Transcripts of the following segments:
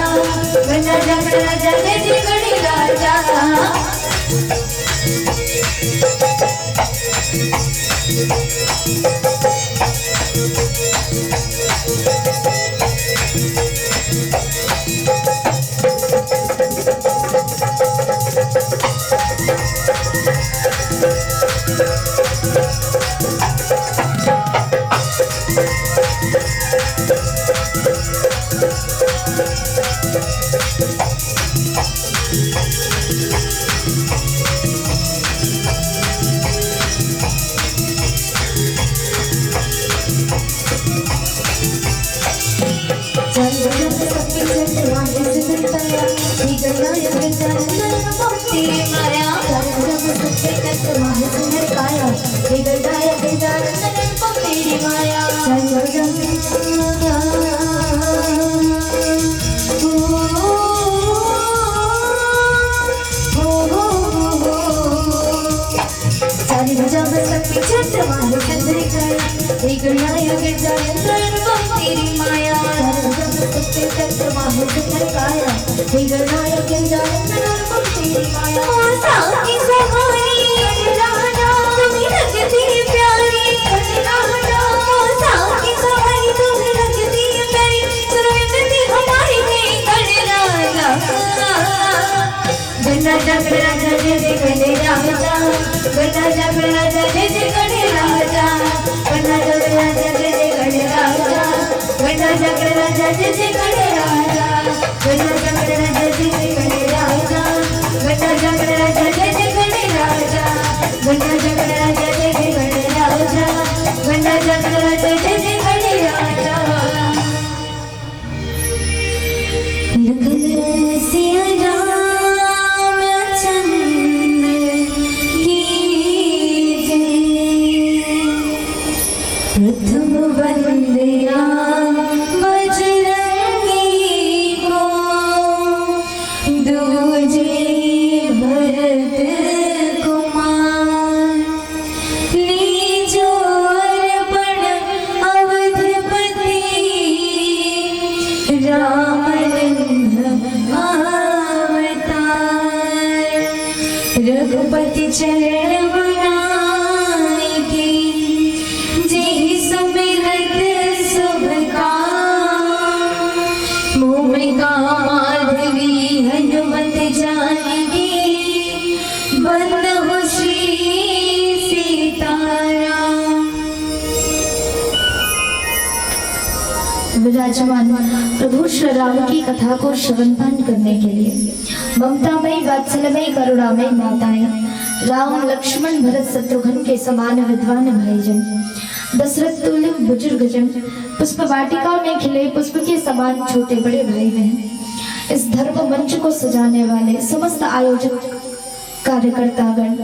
गणा जागरण राजा जय जय गण राजा। विराजमान प्रभु श्री राम की कथा को श्रवणपान करने के लिए ममतामयी वात्सल्यमयी करुणामयी माताएं, राम लक्ष्मण भरत शत्रुघ्न के समान विद्वान भाईजन, दशरथ तुल्य बुजुर्गजन, पुष्प वाटिका में खिले पुष्प के समान छोटे बड़े भाई बहन, इस धर्म मंच को सजाने वाले समस्त आयोजक कार्यकर्तागण,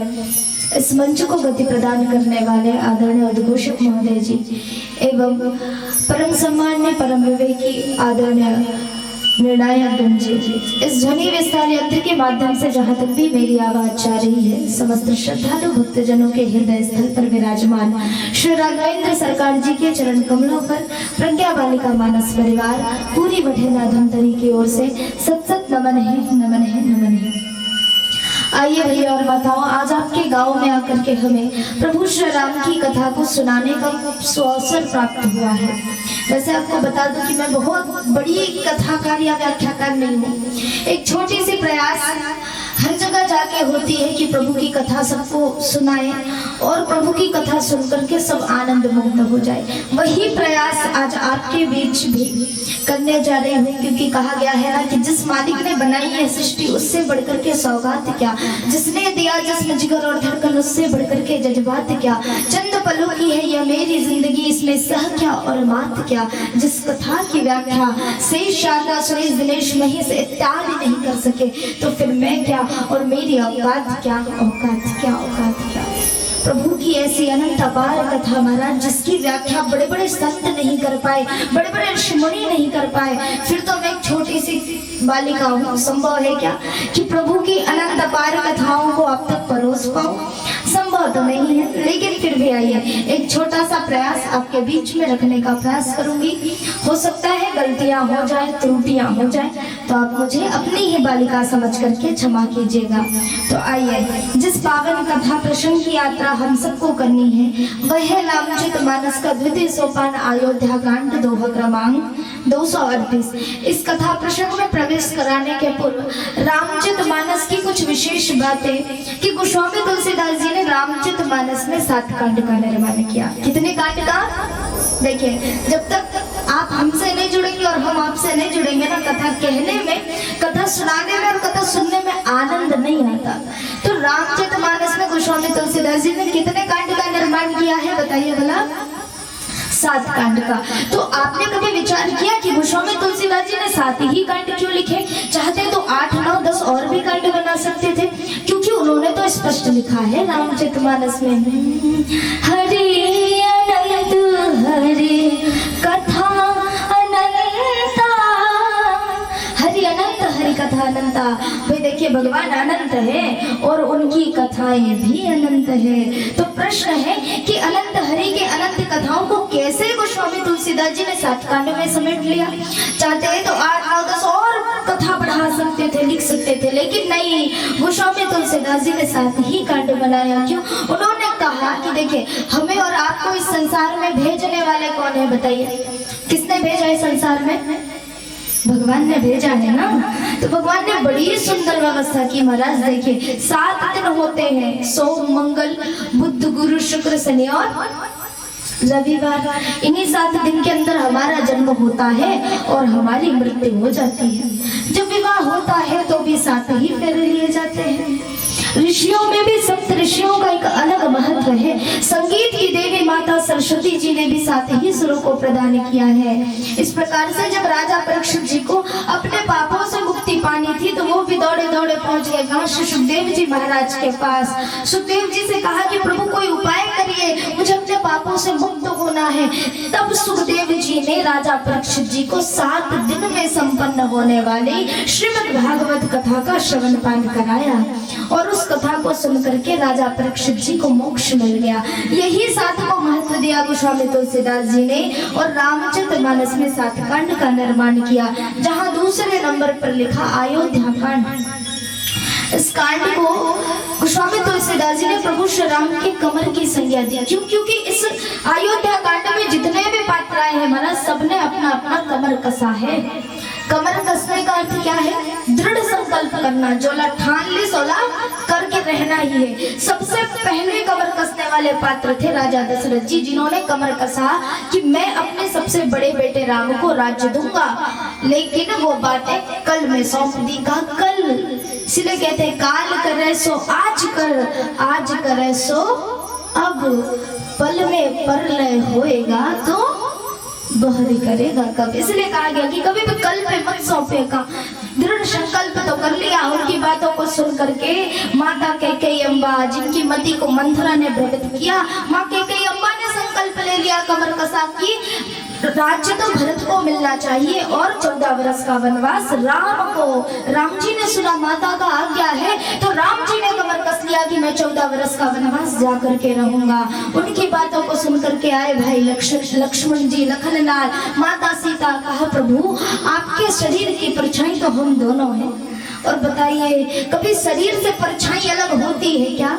इस मंच को गति प्रदान करने वाले आदरणीय उद्घोषक महोदय जी एवं परम सम्मान्य परम विवेकी आदरणीय निर्णायक गण जी, इस ध्वनि विस्तार यंत्र के माध्यम से जहाँ तक भी मेरी आवाज जा रही है, समस्त श्रद्धालु भक्तजनों के हृदय स्थल पर विराजमान श्री राघवेंद्र सरकार जी के चरण कमलों पर प्रज्ञा बालिका मानस परिवार पूरी बठेना धमतरी की ओर से सत सत नमन है, नमन है, नमन है। आइए भैया और माताओं, आज आपके गांव में आकर के हमें प्रभु श्री राम की कथा को सुनाने का अवसर प्राप्त हुआ है। वैसे आपको बता दूं कि मैं बहुत बड़ी कथाकार या व्याख्याकार नहीं हूँ। एक छोटी सी प्रयास हर जगह जाके होती है कि प्रभु की कथा सबको सुनाए और प्रभु की कथा सुन करके सब आनंद मुक्त हो जाए। वही प्रयास आज आपके बीच भी करने जा रही हूँ, क्योंकि कहा गया है ना कि जिस मालिक ने बनाई है सृष्टि उससे बढ़कर के सौगात क्या, जिसने दिया जिस्म जिगर और धड़कन उससे बढ़कर के जज्बात क्या, चंद पलों की है यह मेरी जिंदगी इसमें सह क्या और मात क्या, जिस कथा की व्याख्या से शारदा सुरेश दिनेश महेश इत्यादि नहीं कर सके तो फिर मैं क्या और मेरी औकात क्या, औकात क्या, औकात क्या। प्रभु की ऐसी अनंत अपार कथा महाराज, जिसकी व्याख्या बड़े बड़े संत नहीं कर पाए, बड़े बड़े ऋषिमुनि नहीं कर पाए, फिर तो मैं एक छोटी सी बालिका हूँ। संभव है क्या कि प्रभु की अनंत अपार कथाओं को आप तक परोस पाऊं? संभव तो नहीं है, लेकिन फिर भी आइए एक छोटा सा प्रयास आपके बीच में रखने का प्रयास करूंगी। हो सकता है गलतियां हो जाए, त्रुटियां हो जाए, तो आप मुझे अपनी ही बालिका समझ करके क्षमा कीजिएगा। तो आइए, जिस पावन कथा प्रसंग की यात्रा हम सबको करनी है वह है रामचरितमानस का द्वितीय सोपान अयोध्या कांड दोहा क्रमांक 238। इस कथा प्रसंग में प्रवेश कराने के पूर्व रामचरितमानस की कुछ विशेष बातें कि गोस्वामी तुलसीदास जी ने रामचरितमानस में 7 कांड का निर्माण किया। कितने कांड का? देखिए, जब तक आप हमसे नहीं जुड़ेंगे और हम आपसे नहीं जुड़ेंगे ना, कथा कहने में, कथा सुनाने में और कथा सुनने में आनंद नहीं आता। तो रामचरितमानस में गोस्वामी तुलसीदास जी ने कितने कांड का निर्माण किया है बताइए भला? 7 कांड का। तो आपने कभी विचार किया कि गोस्वामी तुलसीदास जी ने 7 ही कांड क्यों लिखे? चाहते तो 8, 9, 10 और भी कांड बना सकते थे, क्योंकि उन्होंने तो स्पष्ट लिखा है रामचरितमानस में, हरि अनंत हरि कथा अनंता, हरि अनंत हरि कथा अनंता। भाई देखिए, भगवान अनंत है और उनकी कथाएं भी अनंत है। तो प्रश्न है कि अनंत हरि के अनंत कथाओं को कैसे गोस्वामी तुलसीदास जी ने 7 कांड में समेट लिया? चाहते हैं तो 8, 9, 10 और कथा बढ़ा सकते थे, लिख सकते थे, लेकिन नहीं, गोस्वामी तुलसीदास जी ने 7 ही कांड बनाया। क्यों? उन्होंने कहा कि देखिए, हमें और आपको इस संसार में भेजने वाले कौन है बताइए? किसने भेजा है संसार में? भगवान ने भेजा है ना। तो भगवान ने बड़ी सुंदर व्यवस्था की महाराज। देखिए, 7 दिन होते हैं, सोम, मंगल, बुध, गुरु, शुक्र, शनि और रविवार। इन्हीं 7 दिन के अंदर हमारा जन्म होता है और हमारी मृत्यु हो जाती है। जब विवाह होता है तो भी 7 ही फेरे लिए जाते हैं। ऋषियों में भी 7 ऋषियों का एक अलग महत्व है। संगीत की देवी माता सरस्वती जी ने भी 7 ही सुरों को प्रदान किया है। इस प्रकार से जब राजा परीक्षित जी को अपने पापों से मुक्ति पानी थी तो वो भी दौड़े दौड़े पहुंच गए गांव से सुखदेव जी महाराज के पास। सुखदेव जी से कहा कि प्रभु कोई उपाय करिए, मुझे अपने पापों से मुक्त होना है। तब सुखदेव जी ने राजा परीक्षित जी को 7 दिन में संपन्न होने वाली श्रीमद् भागवत कथा का श्रवण पान कराया और उस कथा को सुन करके राजा परीक्षित जी को मोक्ष मिल गया। यही 7 को महत्व दिया गोस्वामी तुलसीदास जी ने और रामचरितमानस में 7 कांड का निर्माण किया, जहां दूसरे नंबर पर लिखा अयोध्या कांड। इस कांड को गोस्वामी तुलसीदास जी ने प्रभु श्री राम के कमर की संज्ञा दी। क्यों? क्योंकि इस अयोध्या कांड में जितने भी पात्र आए हैं महाराज, सबने अपना अपना कमर कसा है। कमर कसने का अर्थ क्या है? दृढ़ संकल्प करना, जोला ठान ली सोला करके रहना ही है। सबसे पहले कमर कसने वाले पात्र थे राजा दशरथ जी, जिन्होंने कमर कसा कि मैं अपने सबसे बड़े बेटे राम को राज्य दूंगा, लेकिन वो बातें कल में सौंप दी। का कल, इसलिए कहते हैं काल करे सो आज कर, आज करे सो अब, पल में परलय होएगा तो बहरी करेगा कब। इसलिए कहा गया कि कभी भी कल पे मत सौंपेगा। दृढ़ संकल्प तो कर लिया। उनकी बातों को सुन करके माता कैकेयी अम्बा, जिनकी मति को मंथरा ने भ्रमित किया, माँ कैकेयी अम्बा ने संकल्प ले लिया कमर कसा की राज्य तो भरत को मिलना चाहिए और 14 वर्ष का वनवास राम को। राम जी ने सुना माता का आज्ञा है, तो राम जी ने कमर कस लिया कि मैं 14 वर्ष का वनवास जा करके रहूंगा। उनकी बातों को सुन करके आए भाई लक्ष्मण जी, लखनलाल, माता सीता। कहा प्रभु आपके शरीर की परछाई तो हम दोनों हैं, और बताइए कभी शरीर से परछाई अलग होती है क्या?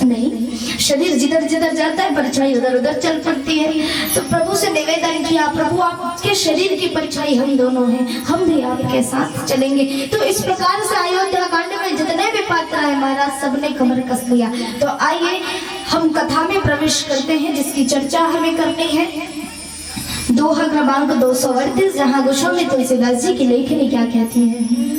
नहीं, शरीर जिधर जिधर जाता है परछाई उधर उधर चल पड़ती है। तो प्रभु से निवेदन किया, प्रभु आपके शरीर की परछाई हम दोनों हैं, हम भी आपके साथ चलेंगे। तो इस प्रकार से अयोध्या कांड में जितने भी पात्र है महाराज, सबने कमर कस लिया। तो आइए हम कथा में प्रवेश करते हैं, जिसकी चर्चा हमें करनी है। दोहा क्रमांक 238, जहाँ गोस्वामी तुलसीदास जी की लेखनी क्या कहती है?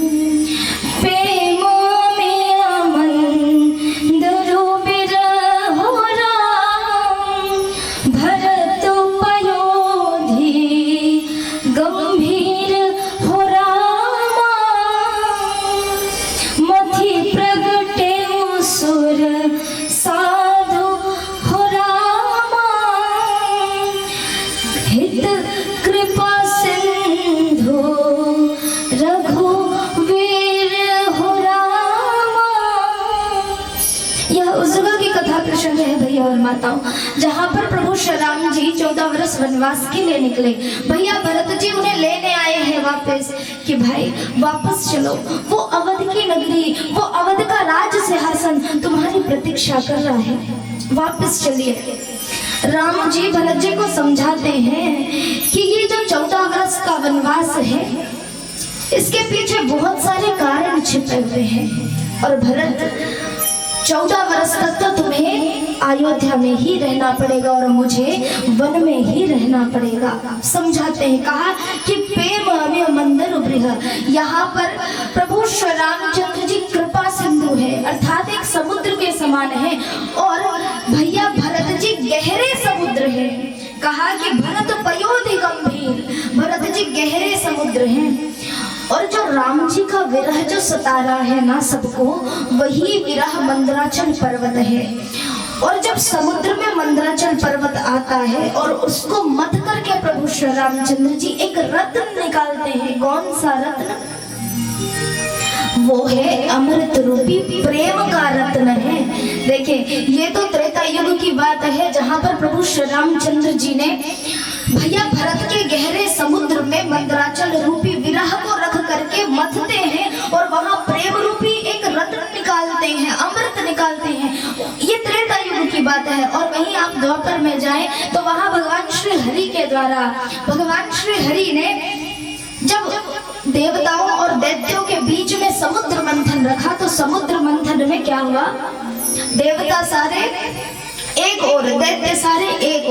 कृपा सिंधु रघुवीर हो यह उस जगह की कथा प्रसंग है भैया और माताओं, जहाँ पर प्रभु श्री राम जी 14 वर्ष वनवास के लिए निकले। भैया भरत जी उन्हें लेने आए हैं वापस कि भाई वापस चलो, वो अवध की नगरी, वो अवध का राज सिंहासन तुम्हारी प्रतीक्षा कर रहा है, वापस चलिए। राम जी भरत जी को समझाते हैं कि ये जो 14 वर्ष का वनवास है, इसके पीछे बहुत सारे कारण छिपे हुए हैं और भरत 14 वर्ष तक तो तुम्हें अयोध्या में ही रहना पड़ेगा और मुझे वन में ही रहना पड़ेगा। समझाते हैं, कहा कि प्रेम अमेय मंदर बृह, यहाँ पर प्रभु श्री रामचंद्र जी कृपा सिंधु है, अर्थात एक समुद्र के समान है और भैया भरत जी गहरे समुद्र है। कहा कि भरत पयोधि गंभीर, भरत जी गहरे समुद्र हैं और जो राम जी का विरह जो सता रहा है ना सबको, वही विरह मंदराचल पर्वत है। और जब समुद्र में मंदराचल पर्वत आता है और उसको मत करके प्रभु श्री रामचंद्र जी एक रत्न निकालते हैं। कौन सा रत्न? वो है अमृत रूपी प्रेम का रत्न है। देखिए ये तो त्रेता युग की बात है, जहाँ पर प्रभु श्री रामचंद्र जी ने भैया भरत के गहरे समुद्र में मंदराचल रूपी विरह को रख करके मथते हैं और वहां प्रेम रूपी एक रत्न निकालते हैं, अमृत निकालते हैं। ये त्रेता युग की बात है। और वहीं आप द्वापर में जाएं तो वहां भगवान श्री हरि के द्वारा भगवान श्री हरि ने जब देवताओं और दैत्यों के बीच में समुद्र मंथन रखा, तो समुद्र मंथन में क्या हुआ? देवता सारे एक और, दैत्य सारे एक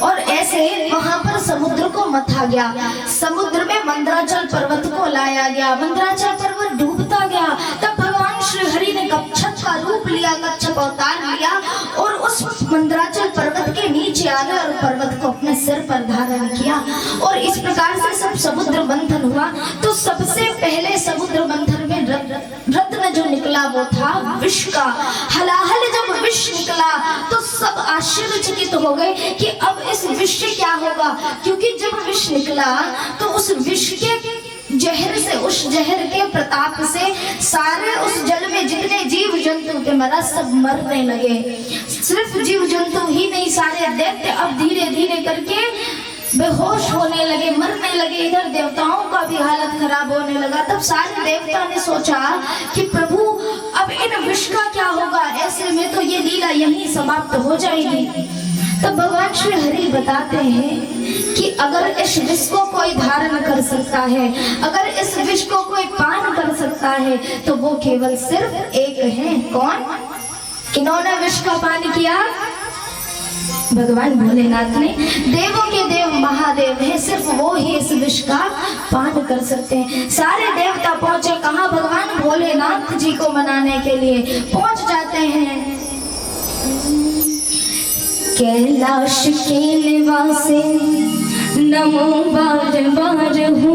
और ऐसे वहां पर समुद्र को मथा गया। समुद्र में मंदराचल पर्वत को लाया गया, मंदराचल पर्वत डूबता गया। तब भगवान श्री हरि ने कच्छप का रूप लिया, कच्छप अवतार लिया और उस मंदराचल पर्वत के नीचे आ गया और पर्वत को अपने सिर पर धारण किया। और इस प्रकार से सब समुद्र मंथन हुआ। तो सबसे पहले समुद्र मंथन में रत्न जो निकला वो था विष का। हलाहल जब विष निकला तो सब आश्चर्यचकित हो गए कि अब इस विष से क्या होगा, क्योंकि जब विष निकला तो उस विष के जहर से, उस जहर के प्रताप से सारे उस जल में जितने जीव जंतु थे मरा सब मरने लगे। सिर्फ जीव जंतु ही नहीं, सारे दैत्य अब धीरे धीरे करके बेहोश होने लगे, मरने लगे। इधर देवताओं का भी हालत खराब होने लगा। तब सारे देवता ने सोचा कि प्रभु अब इन विष का क्या होगा, ऐसे में तो ये लीला यहीं समाप्त हो जाएगी। तब भगवान श्री हरि बताते हैं कि अगर इस विष को कोई धारण कर सकता है, अगर इस विष को कोई पान कर सकता है, तो वो केवल सिर्फ एक है। कौन? किन्होंने विष का पान किया? भगवान भोलेनाथ ने। देवों के देव महादेव है, सिर्फ वो ही इस विष का पान कर सकते हैं। सारे देवता पहुंचे कहाँ? भगवान भोलेनाथ जी को मनाने के लिए पहुंच जाते हैं। कैलाश के निवासे नमो बार बार हो,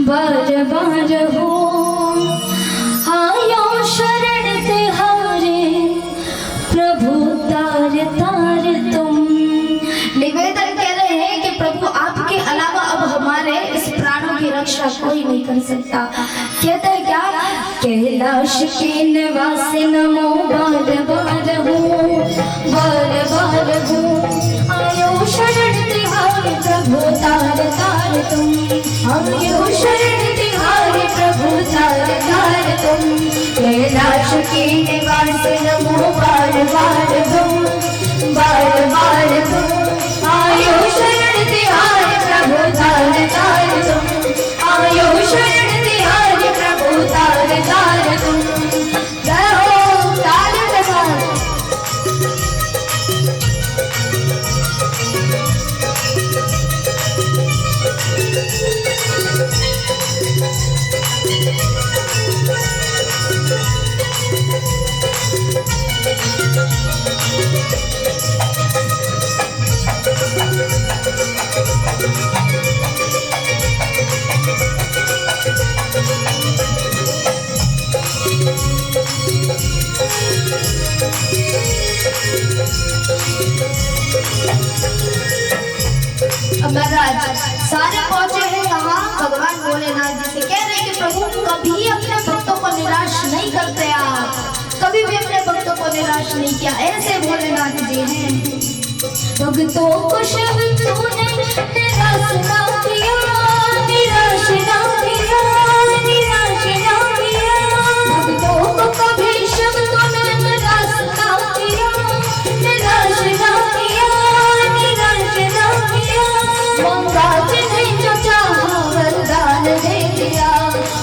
बार बार हो, आयो शरण तिहारे प्रभु तार तार तुम। निवेदन कह रहे हैं कि प्रभु आपके अलावा अब हमारे इस प्राणों की रक्षा कोई नहीं कर सकता। कहते हैं क्या? कैलाश के निवासी नमो बार बार हो, बार बार हो, आयो शरण तिहारे प्रभु तार तार तुम, आयो शरण तिहारे प्रभु तार तार तुम। कैलाश के निवासी नमो बार बार हो, बार बार हो, आयो शरण तिहारे प्रभु तार तार तुम, आयो शरण तिहारे प्रभु तार तार तुम। जय हो ताल प्रसाद। महाराज सारे पहुंचे हैं कहाँ? भगवान भोलेनाथ जी से कह रहे हैं कि प्रभु कभी अपने भक्तों को निराश नहीं करते, आप कभी भी अपने को निराश नहीं किया। ऐसे भोलेनाथ जी हैं। भक्तों को शिव तूने निराश ना किया, निराश ना किया, निराश ना किया। भक्तों को कभी शिव तूने निराश ना किया, निराश ना किया, निराश ना किया। मांगा जिन्हें जो चाहा वरदान दे दिया,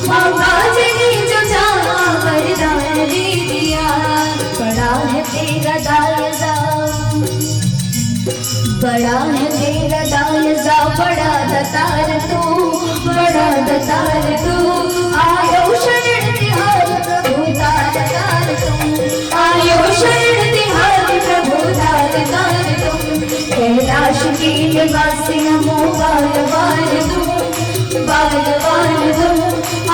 मांगा जिन्हें जो चाहा वरदान दे दिया। बड़ा है तेरा दायरा, बड़ा है तेरा दायरा, बड़ा दतार तू, बड़ा दतार तू। आयो शरण तिहार प्रभु तार तार तुम, आयो शरण तिहार प्रभु तार तार तुम। कैलाश के निवासी नमो बार बार तुम, बार बार तुम।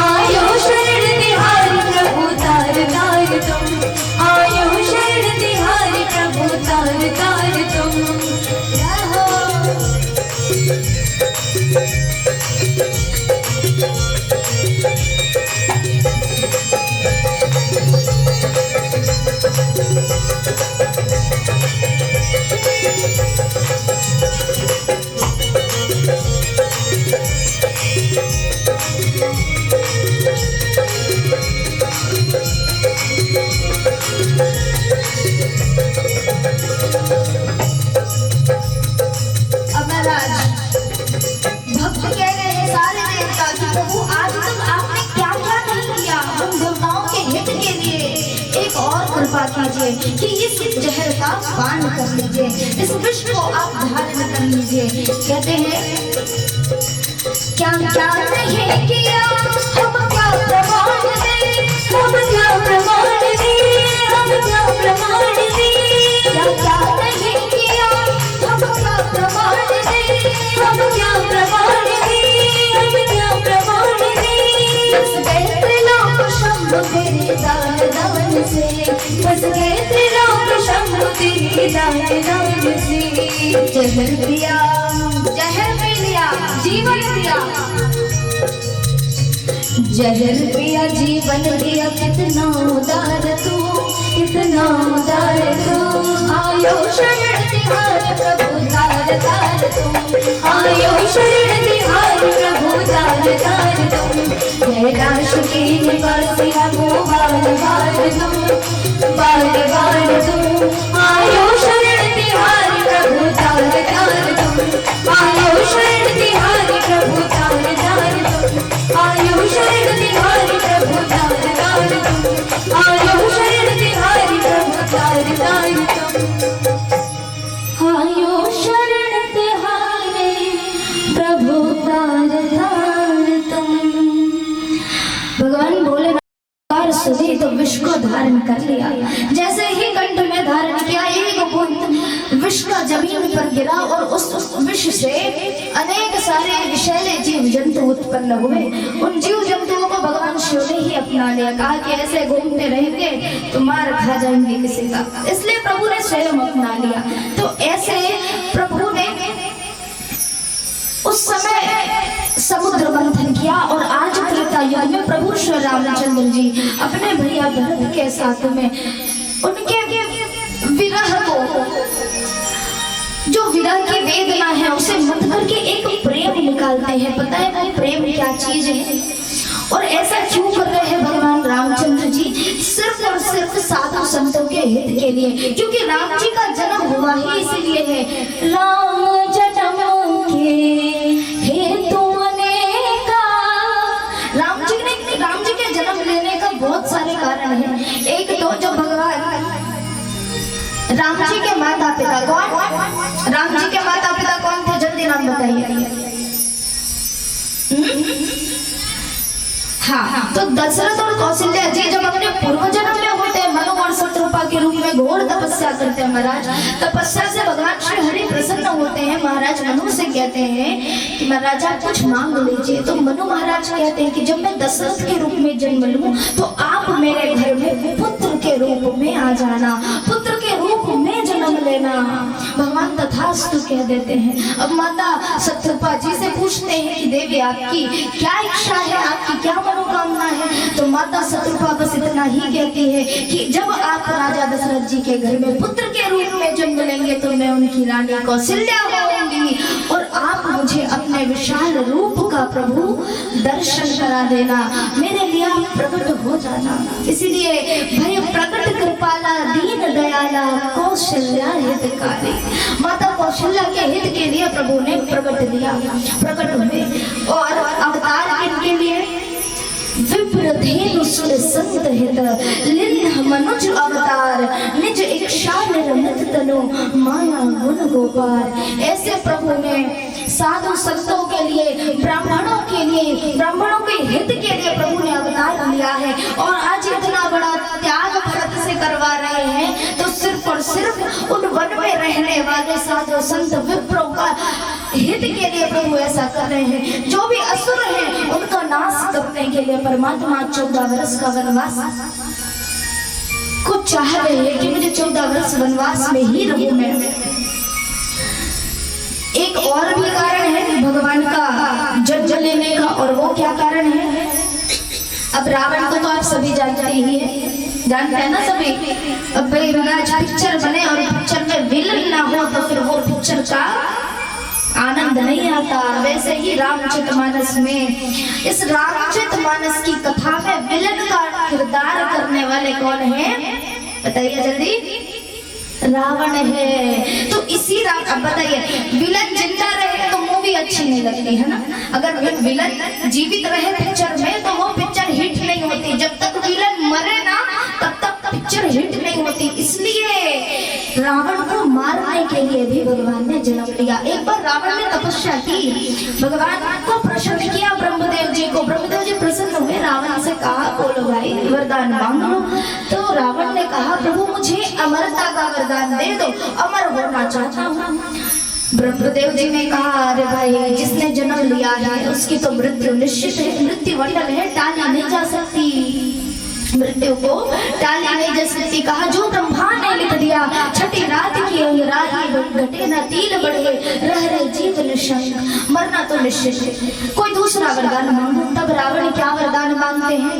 आयो शरण तिहार प्रभु तार तार तुम, आयो शरण तिहार प्रभु तार तार तुम। कि इस जहर का पान कर लीजिए, इस विष को आप धारण कर लीजिए। कहते हैं क्या क्या नहीं किया हम क्या प्रमाण दे, हम क्या प्रमाण दे, हम क्या प्रमाण दे। क्या क्या नहीं किया हम क्या प्रमाण दे, हम क्या प्रमाण दे, हम क्या प्रमाण दे। बस गए त्रिलोक शंभु तेरे दान दान से, बस गए त्रिलोक शंभु तेरे दान दान से। जहर पिया, जहर पी लिया, जीवन दिया, जहर पिया जीवन दिया। कितना उदार तू, कितना उदार तू। आयो शरण तिहार प्रभु तार तार तुम, आयो शरण तिहार प्रभु तार तार तुम। कैलाश के निवासी नमो बार बार तुम, बार बार तुम। आयो शरण तिहार प्रभु तार तार तुम, आयो शरण तिहार प्रभु तार तार तुम, आयो शरण तिहार प्रभु तार तार तुम, आयो शरण तिहार प्रभु तार तार तुम, आयो शरण तिहारे प्रभु तार तार तुम। भगवान बोले सुधी तो विष को धारण कर लिया। जैसे ही कंठ में धारण किया, एक बूंद विष का जमीन पर गिरा और उस विष से अनेक सारे विषैले जीव जंतु उत्पन्न हुए। उन जीव जंतुओं को भगवान शिव ने ही अपना लिया। कहा कि ऐसे घूमते रहेंगे तो मार खा जाएंगे किसी का, इसलिए प्रभु ने स्वयं अपना लिया। तो ऐसे प्रभु ने उस समय समुद्र मंथन किया और आज त्रेता युग में प्रभु श्री रामचंद्र जी अपने भैया भरत के साथ में उनके विरह को, जो विरह की वेदना है उसे मत करके एक प्रेम निकालते हैं। पता है वो प्रेम क्या चीज है और ऐसा क्यों कर रहे हैं भगवान रामचंद्र जी? सिर्फ और सिर्फ साधु संतों के हित के लिए, क्योंकि राम जी का जन्म हुआ ही इसलिए है। राम जन्म के हेतु अनेका, राम जी के जन्म लेने का बहुत सारे कारण हैं। एक तो जब भगवान राम जी के माता पिता कौन, राम जी के माता पिता कौन थे? जल्दी नाम बताइए। हाँ, तो दशरथ और कौशल्या जी जब अपने पूर्व जन्म में होते हैं, मनु और शत्रुपा के रूप में घोर तपस्या करते हैं महाराज। तपस्या से भगवान श्री हरि प्रसन्न होते हैं। महाराज मनु से कहते हैं कि महाराज आप कुछ मांग लीजिए। तो मनु महाराज कहते हैं कि जब मैं दशरथ के रूप में जन्म लूं तो आप मेरे घर में पुत्र के रूप में आ जाना, पुत्र के रूप में जन्म लेना। भगवान तथास्तु कह देते हैं। अब माता सतरूपा जी से पूछते हैं कि देवी आपकी क्या इच्छा है, आपकी क्या मनोकामना है। तो माता सतरूपा बस इतना ही कहती है कि जब आप राजा दशरथ जी के घर में पुत्र के रूप में जन्म लेंगे तो मैं उनकी रानी कौशल्या होंगी और आप मुझे अपने विशाल रूप का प्रभु दर्शन करा देना, मेरे लिए आप प्रकट हो जाना। इसीलिए भय प्रकट कृपाला दीन दयाला कौशल्या हितकारी, माता कौशल्या के हित के लिए प्रभु ने प्रकट हुए। और अवतार किनके लिए? विप्रधेनु सुर संत हित लिन्ह मनुज अवतार निज इच्छा निर्मित तनु माया गुण गोपाल। ऐसे प्रभु ने साधु संतों के लिए, ब्राह्मणों के लिए, ब्राह्मणों के हित के लिए प्रभु ने अवतार लिया है। और आज इतना बड़ा त्याग भरत से करवा रहे हैं तो सिर्फ और सिर्फ उन वन में रहने वाले साधु संत विप्रों का हित के लिए प्रभु ऐसा कर रहे हैं। जो भी असुर हैं उनका नाश करने के लिए परमात्मा 14 वर्ष का वनवास को चाह रहे हैं कि मुझे 14 वर्ष वनवास में ही रहूं मैं। एक और भी कारण है भगवान का जन्म लेने का, और वो क्या कारण है? अब रावण को तो आप सभी जानते ही हैं, जानते हैं ना सभी। अब भाई पिक्चर बने और पिक्चर में विलन ना हो तो फिर वो पिक्चर का आनंद नहीं आता। वैसे ही रामचरितमानस में, इस रामचरितमानस की कथा में विलन का किरदार करने वाले कौन है बताइए जल्दी? रावण है। तो इसी अब बताइए, विलन जिंदा रहे तो मूवी अच्छी नहीं लगती है ना। अगर विलन जीवित रहे पिक्चर में तो वो पिक्चर हिट नहीं होती। जब तक विलन मरे ना तब तक पिक्चर हिट नहीं होती। इसलिए रावण को मारने के लिए भी भगवान ने जन्म लिया। एक बार रावण ने तपस्या की, भगवान को प्रसन्न किया ब्रह्मदेव जी को। ब्रह्मदेव जी प्रसन्न हुए, रावण से कहा बोलो भाई वरदान मांग लो। तो रावण ने कहा प्रभु मुझे अमरता का वरदान दे दो, अमर होना चाहता हूँ। ब्रह्मदेव जी ने कहा अरे भाई जिसने जन्म लिया है उसकी तो मृत्यु निश्चित है, मृत्यु मंडल है, टाली नहीं जा सकती, मृत्यु को टाली नहीं जा सकती। कहा जो ब्रह्मा ने लिख दिया, छठी रात की अंगराही घटे न तील बढ़े, रह रहे जीव निशंक, मरना तो निश्चित है, कोई दूसरा वरदान मांगो। तब रावण क्या वरदान मांगते हैं?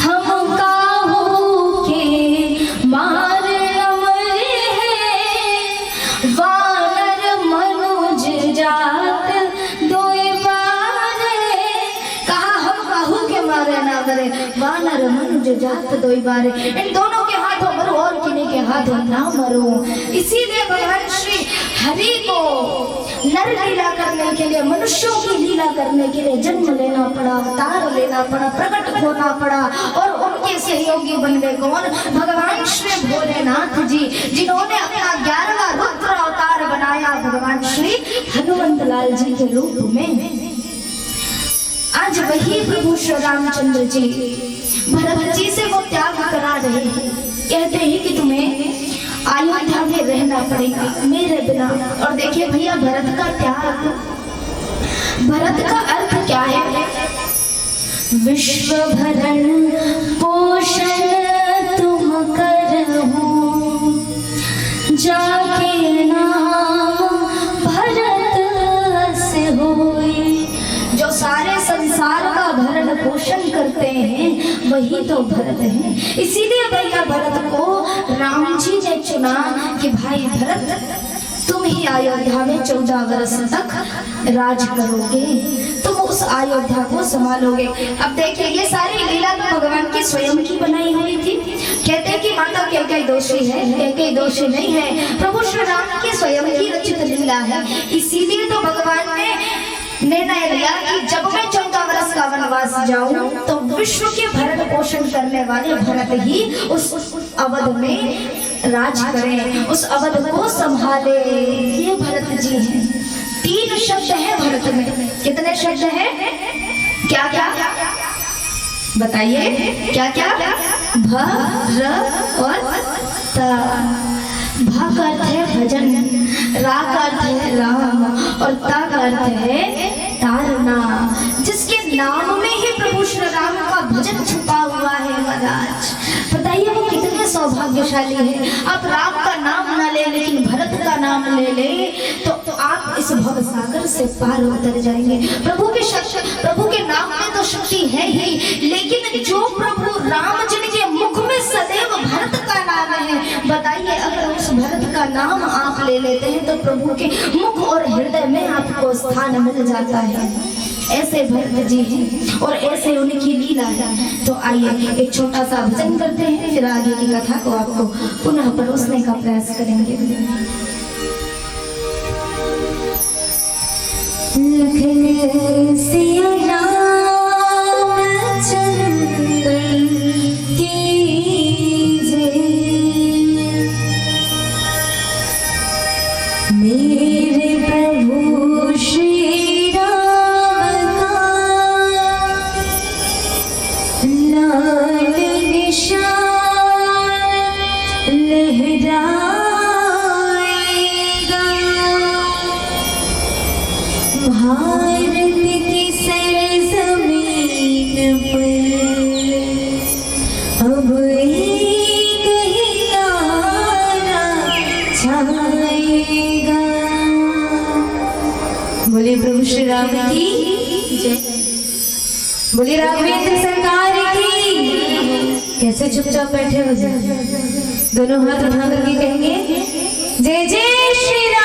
हम काहू के मार अमर है, वानर मनुज जात दोई बार। कहा हम काहू के मारे ना मरे, वानर मनुज जात दोई बार। इन दोनों के हाथों मरो और किन्हीं के हाथों ना मरो। इसीलिए भगवान श्री हरि को नर लीला करने के लिए, मनुष्यों की लीला करने के लिए जन्म लेना पड़ा, अवतार लेना पड़ा, प्रकट होना पड़ा। और उनके सहयोगी बन गए कौन? भगवान श्री भोलेनाथ जी, जिन्होंने अपना 11वां रुद्र अवतार बनाया भगवान श्री हनुमंत लाल जी के रूप में। आज वही प्रभु श्री रामचंद्र जी भरत जी से वो त्याग करा रहे हैं। कहते हैं कि तुम्हें अयोध्या में रहना पड़ेगा मेरे बिना। और देखिए भैया भरत का त्याग, भरत का अर्थ क्या है? विश्व भरण पोषण तुम करहु, जाके नाम भरत से होई। जो सारे संसार का भरण पोषण करते हैं वही तो भरत है। इसीलिए भैया भरत को राम जी ने चुना कि भाई भरत तुम ही अयोध्या में 14 वर्ष तक राज करोगे, तुम उस अयोध्या को संभालोगे। अब देखिए ये सारी लीला तो भगवान की स्वयं की बनाई हुई थी। कहते हैं कि माता कैकेयी दोषी है, कैकेयी दोषी नहीं है, प्रभु श्री राम की स्वयं की रचित लीला है। इसीलिए तो भगवान ने निर्णय लिया कि जब मैं 14 वर्ष का वनवास जाऊं तो विश्व के भरण पोषण करने वाले भरत ही उस अवध में राज करें, उस अवध को संभाले। ये भरत जी हैं। 3 शब्द है भरत में। कितने शब्द है? क्या क्या बताइए? क्या क्या? भ, र और त। भा का अर्थ है भजन, रा का अर्थ है राम और ता का अर्थ है तारना। जिसके नाम में ही प्रभु श्री राम का भजन छुपा हुआ है महाराज। बताइए वो कितने सौभाग्यशाली है। आप राम का नाम ना ले लेकिन भरत का नाम ले ले तो आप इस भव सागर से पार उतर जाएंगे। प्रभु के नाम में तो शक्ति है ही, लेकिन जो प्रभु राम जिनके मुख में सदैव भरत का नाम है, बताइए अगर उस भरत का नाम आप ले लेते हैं तो प्रभु के मुख और हृदय में आपको स्थान मिल जाता है। ऐसे भरत जी हैं और ऐसे उनकी लीला है। तो आइए एक छोटा सा भजन करते हैं, फिर आगे की कथा को आपको पुनः परोसने का प्रयास करेंगे। लखन सिया रामचंद्र की जय। मेरे प्रभु श्री राम का लाल निशान लहराएगा। भारत की सरजमीन पर अब एक ही नारा छाएगा। बोले प्रभु श्री राम की जय। बोले राघवेंद्र सरकार की। कैसे चुपचाप बैठे हो जाए, दोनों हाथ उठा करके कहेंगे जय जय श्री राम।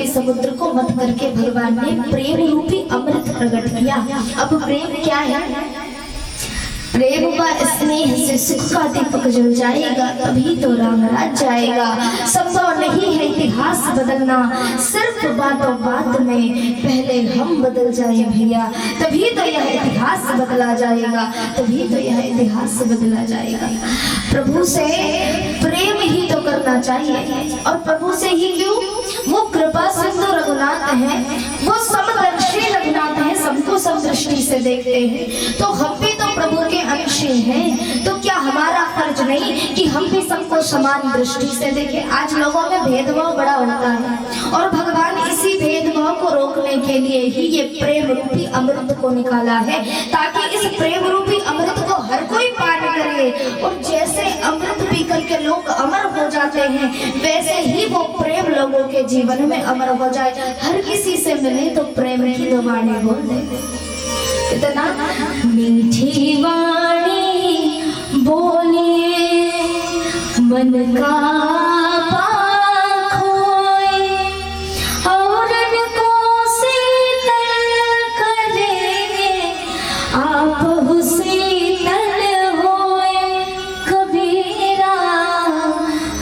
समुद्र को मत करके भगवान ने प्रेम रूपी अमृत प्रकट किया। अब प्रेम क्या है? प्रेम व स्नेह से सुख का दीपक जल जाएगा, तभी तो राम राज जाएगा। संभव नहीं है इतिहास बदलना, सिर्फ बातों बात में पहले हम बदल जाए भैया, तभी तो यह इतिहास बदला जाएगा, तभी तो यह इतिहास बदला जाएगा। प्रभु से प्रेम ही तो करना चाहिए, और प्रभु से ही क्यों? वो कृपा सिंधु रघुनाथ है, वो समदर्शी रघुनाथ है, सबको सब दृष्टि से देखते हैं। तो हम भी तो प्रभु के अंश हैं, तो क्या हमारा फर्ज नहीं कि हम भी सबको समान दृष्टि से देखें? आज लोगों में भेदभाव बड़ा होता है, और भगवान इसी भेदभाव को रोकने के लिए ही ये प्रेम रूपी अमृत को निकाला है, ताकि इस प्रेम रूपी अमृत को हर कोई पान करे। और जैसे अमृत पी करके लोग अमर हो जाते हैं, वैसे ही वो प्रेम लोगों के जीवन में अमर हो जाए। हर किसी से मिले तो प्रेम की दो वाणी बोल दे, इतना मीठी वाणी बोलिए मन का खोए, और को शीतल करेंगे आप शीतल होए, कबीरा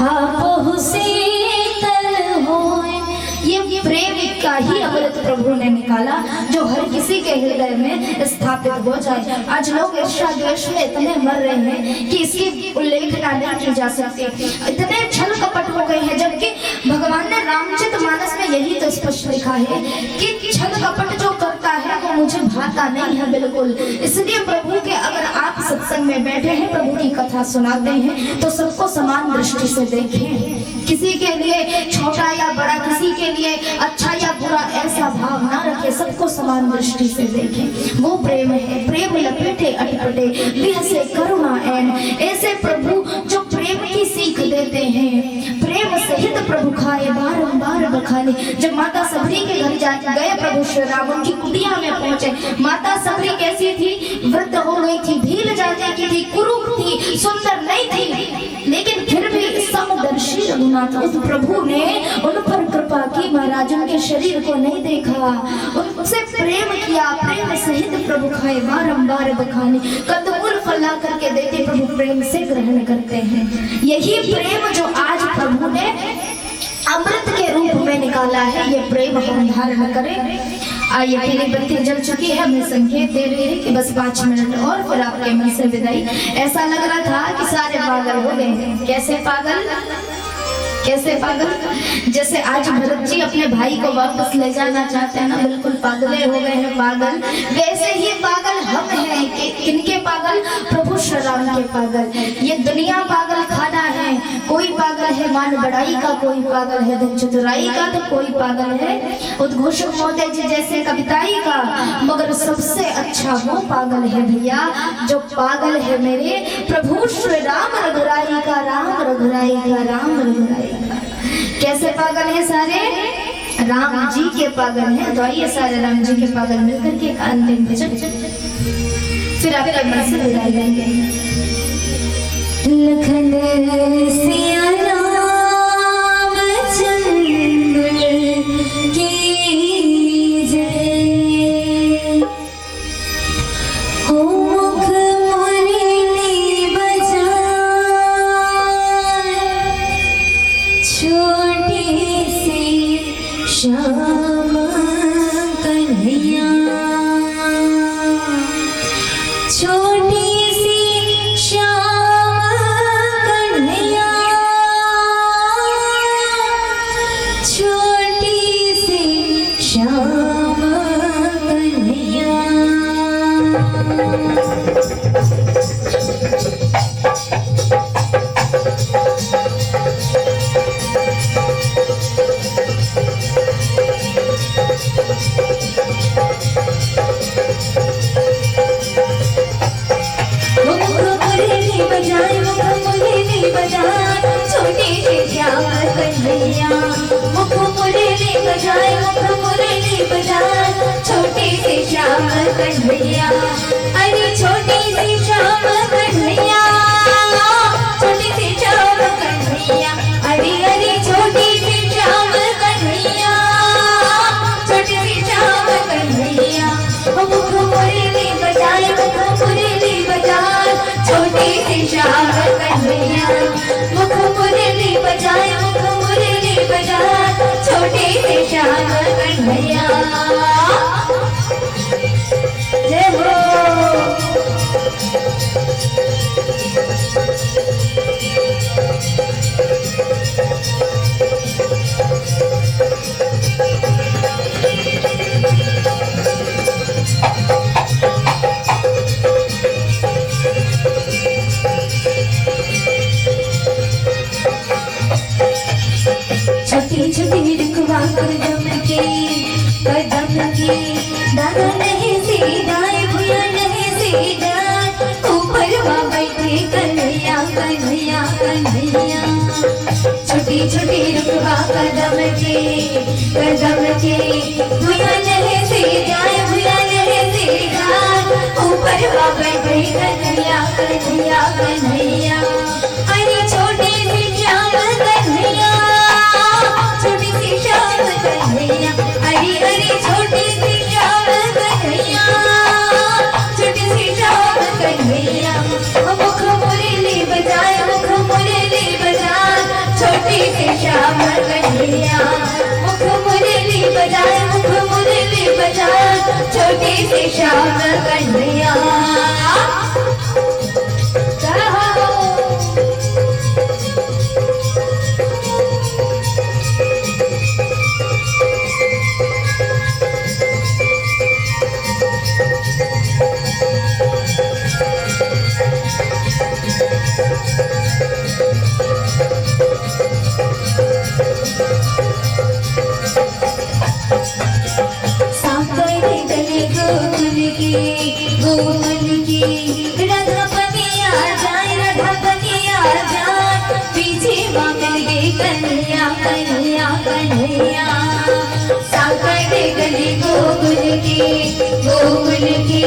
आप शीतल होए। ये प्रेम का ही अमृत प्रभु ने निकाला, जो हर किसी के हृदय में स्थापित हो जाए। आज लोग ईर्ष्या द्वेष में इतने मर रहे हैं कि इसकी उल्लेखना नहीं की जा सकती, इतने छल कपट हो गए हैं, जबकि भगवान ने रामचरितमानस में यही तो स्पष्ट लिखा है कि छल कपट जो करता है वो मुझे भाता नहीं है बिल्कुल। इसलिए प्रभु के अगर आप सत्संग में बैठे हैं, प्रभु की कथा सुनाते हैं, तो सबको समान दृष्टि से देखें, किसी के लिए छोटा या बड़ा, किसी के लिए अच्छा या बुरा, ऐसा भाव ना रखे, सबको समान दृष्टि से देखें। वो प्रेम है। प्रेम लपेटे अटपटे बिहसे करुणा ऐन, ऐसे प्रभु जो प्रेम की सीख देते हैं, प्रेम प्रेम सहित प्रभु खाए बारंबार बखाने। जब माता सबरी के घर गए प्रभु श्री राम, उनकी कुटिया में पहुंचे। माता सबरी कैसी थी? वृद्ध हो गई थी, भील जाने की थी, कुरूप थी, सुंदर नहीं थी, लेकिन फिर भी समदर्शी रघुनाथ उस प्रभु ने उन पर कृपा की। महाराज उनके शरीर को नहीं देखा, उनसे प्रेम किया, प्रेम सहित प्रभु खाए बारंबार बखाने। कंदमूल फल ला करके देते, प्रभु प्रेम से ग्रहण करते हैं। यही प्रेम जो आज प्रभु ने अमृत के रूप में निकाला है, ये प्रेम हम धारण करें। आइए, पीली बत्ती जल चुकी है, हमें संकेत दे रही है कि बस 5 मिनट और फिर आपके मन से विदाई। ऐसा लग रहा था कि सारे पागल हो गए। कैसे पागल? कैसे पागल? जैसे आज भरत जी अपने भाई को वापस ले जाना चाहते हैं ना, बिल्कुल पागले हो गए हैं पागल। वैसे ही पागल हम हैं। किनके पागल? प्रभु श्री राम के पागल। ये दुनिया पागल खाना है। कोई पागल है मान बढ़ाई का, कोई पागल है धन चतुराई का, तो कोई पागल है उद्घोषक महोदय जी जैसे कविताई का। मगर सबसे अच्छा वो पागल है भैया जो पागल है मेरे प्रभु श्री राम रघुराई का, राम रघुराई का, राम रघुराई। कैसे पागल है? सारे राम जी के पागल हैं। तो आइए सारे राम जी के पागल मिलकर के अंतिम भजन फिर आपके मन से विदाई लेंगे। लखन सिया राम चंद्र की जय। हो मुख मुरली बजाए, छोटी सी श्याम कन्हैया, छोटी सी श्याम कन्हैया, छोटी सी श्याम कन्हैया। बजाए मुख मुरली बजाए, छोटी सी श्याम कन्हैया। मुख मुरली बजाए, मुख मुरली बजाए, छोटी सी श्याम कन्हैया। अरे छोटी सी श्याम कन्हैया, छोटी सी श्याम कन्हैया। अरे अरे छोटी सी श्याम कन्हैया, छोटी सी श्याम कन्हैया। मुख मुरली बजाए, मुख मुरली बजाए, छोटी सी श्याम कन्हैया। मुख मुरली बजाए, मुख मुरली बजाए, छोटी सी श्याम कन्हैया। जय हो। छोटी छोटी रुकवा कदम की दादा नहीं सीधाए, भैया नहीं सीधाए, ऊपर वहाँ बैठे कन्हैया कन्हैया कन्हैया। छोटी छोटी रुकवा कदम की भैया नहीं सीधाए, भैया नहीं सीधाए, ऊपर वहाँ बैठे कन्हैया कन्हैया कन्हैया। अरे छोटी सी श्याम कन्हैया, छोटी सी श्याम कन्हैया। अरे अरे छोटी सी श्याम कन्हैया, छोटी सी श्याम कन्हैया। मुख मुरली बजाए, मुख मुरली बजाए, छोटी सी श्याम कन्हैया। मुख मुरली बजाए, मुख मुरली बजाए, छोटी सी श्याम कन्हैया। गोकुल की की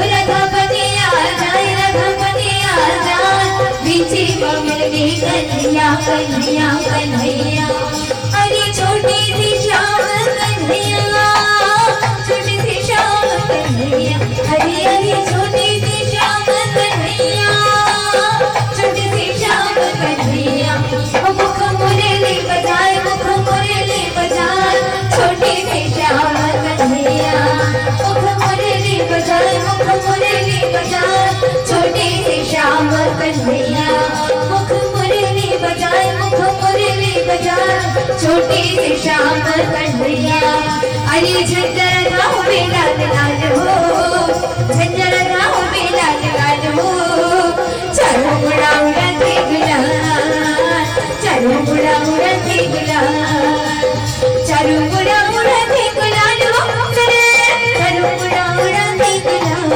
रघुपति आ जाए, रघुपति आ जाए, बीची बगल में कन्हैया कन्हैया कन्हैया। अरे छोटी सी श्याम कन्हैया, छोटी सी श्याम कन्हैया, हरी हरी छोटी सी श्याम कन्हैया, छोटी सी श्याम कन्हैया। मुख मुरली बजाए, मुख मुरली बजाए, छोटी सी श्याम कन्हैया। मुख मुरली बजाए, मुख मुरली बजाए, छोटी सी श्याम कन्हैया। मुख मुरली बजाए, मुख मुरली बजाए, छोटी सी श्याम कन्हैया। अरे झंझर गाँव में लाल लाल हो, झंझर गाँव में लाल लाल हो, चारों मुड़ा उड़ाते गुलाल, चारों मुड़ा उड़ाते गुलाल, चारों मुड़ा उड़ाते गुलाल हो करे, चारों मुड़ा उड़ाते गुलाल,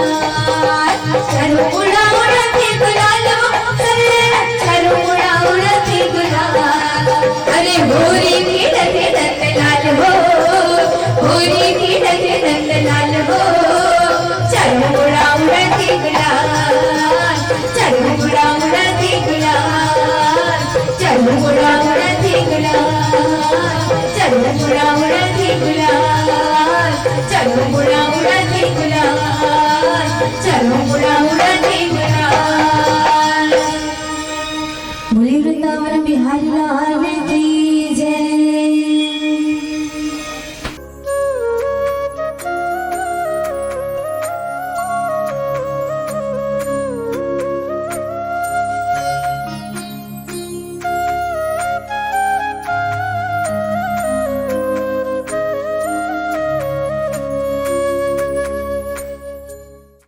चारों मुड़ा उड़ाते गुलाल हो करे, चारों मुड़ा उड़ाते गुलाल। अरे होरी की डगे नंद लाल हो, होरी की डगे नंद लाल हो, चारों मुड़ा उड़ाते गुलाल, चारों मुड़ा उड़ाते गुलाल, चारों मुड़ा उड़ाते गुलाल, चारों मुड़ा उड़ाते गुलाल, चारों मुड़ा उड़ाते गुलाल, चारों मुड़ा